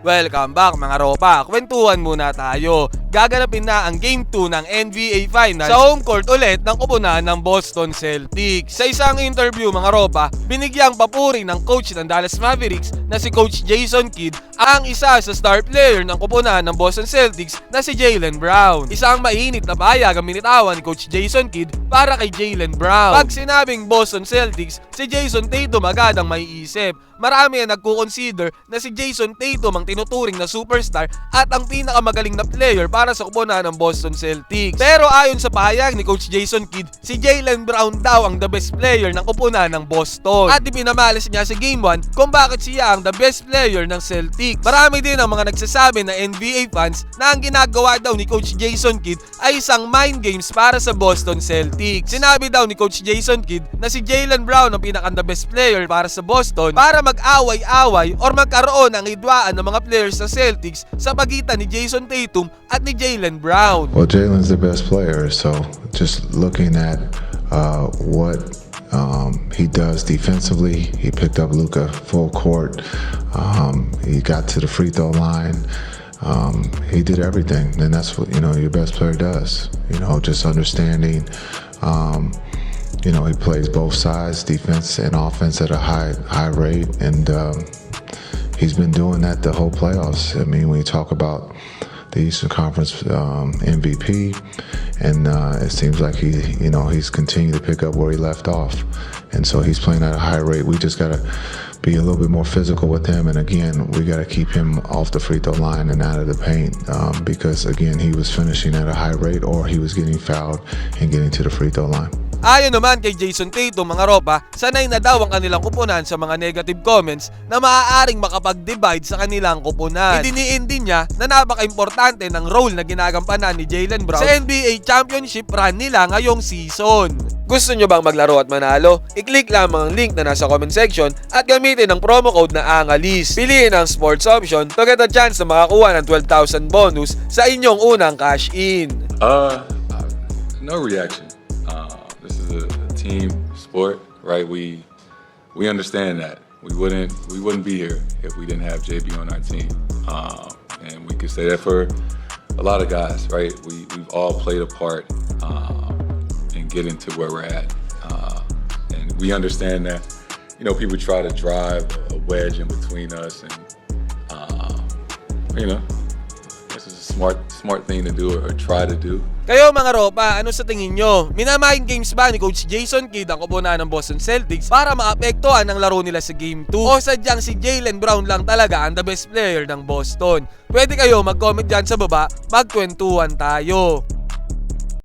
Welcome back mga ropa, kwentuhan muna tayo. Gaganapin na ang Game 2 ng NBA Finals sa home court ulit ng koponan ng Boston Celtics. Sa isang interview mga ropa, binigyang papuri ng coach ng Dallas Mavericks na si Coach Jason Kidd ang isa sa star player ng koponan ng Boston Celtics na si Jaylen Brown. Isang mainit na pahayag ang binitawan ni Coach Jason Kidd para kay Jaylen Brown. Pag sinabing Boston Celtics, si Jason Tatum agad ang maiisip. Marami ang nagko-consider na si Jason Tatum ang tinuturing na superstar at ang pinakamagaling na player para sa koponan ng Boston Celtics. Pero ayon sa pahayag ni Coach Jason Kidd, si Jaylen Brown daw ang the best player ng koponan ng Boston. At ipinamalas niya sa Game 1 kung bakit siya ang the best player ng Celtics. Marami din ang mga nagsasabi na NBA fans na ang ginagawa daw ni Coach Jason Kidd ay isang mind games para sa Boston Celtics. Sinabi daw ni Coach Jason Kidd na si Jaylen Brown ang pinaka-the best player para sa Boston para mag-away-away or magkaroon ng hidwaan ng mga players sa Celtics sa pagitan ni Jason Tatum at ni Jaylen Brown. Well, Jaylen's the best player, so just looking at what he does defensively, he picked up Luka full court, he got to the free throw line, he did everything, and that's what your best player does. Just understanding. He plays both sides, defense and offense, at a high rate, and he's been doing that the whole playoffs. I mean, when you talk about the Eastern Conference MVP, and it seems like he's continued to pick up where he left off, and so he's playing at a high rate. We just gotta be a little bit more physical with him, and again, we gotta keep him off the free throw line and out of the paint, because again, he was finishing at a high rate, or he was getting fouled and getting to the free throw line. Ayon naman kay Jason Tatum mga ropa, sanay na daw ang kanilang koponan sa mga negative comments na maaaring makapag-divide sa kanilang koponan. Idiniin din niya na napaka-importante ng role na ginagampanan ni Jaylen Brown sa NBA Championship run nila ngayong season. Gusto nyo bang maglaro at manalo? I-click lamang ang link na nasa comment section at gamitin ang promo code na ANGALIS. Piliin ang sports option to get a chance na makakuha ng 12,000 bonus sa inyong unang cash in. No reaction. This is a team sport, right? We understand that. We wouldn't be here if we didn't have JB on our team, and we could say that for a lot of guys, right? We've all played a part in getting to where we're at, and we understand that. People try to drive a wedge in between us, and this is a smart thing to do or try to do. Kayo mga ropa, ano sa tingin nyo? Minamind games ba ni Coach Jason Kidd ang koponan ng Boston Celtics para maapektuhan ang laro nila sa Game 2? O sadyang si Jaylen Brown lang talaga ang the best player ng Boston? Pwede kayo mag-comment dyan sa baba, magkwentuhan tayo.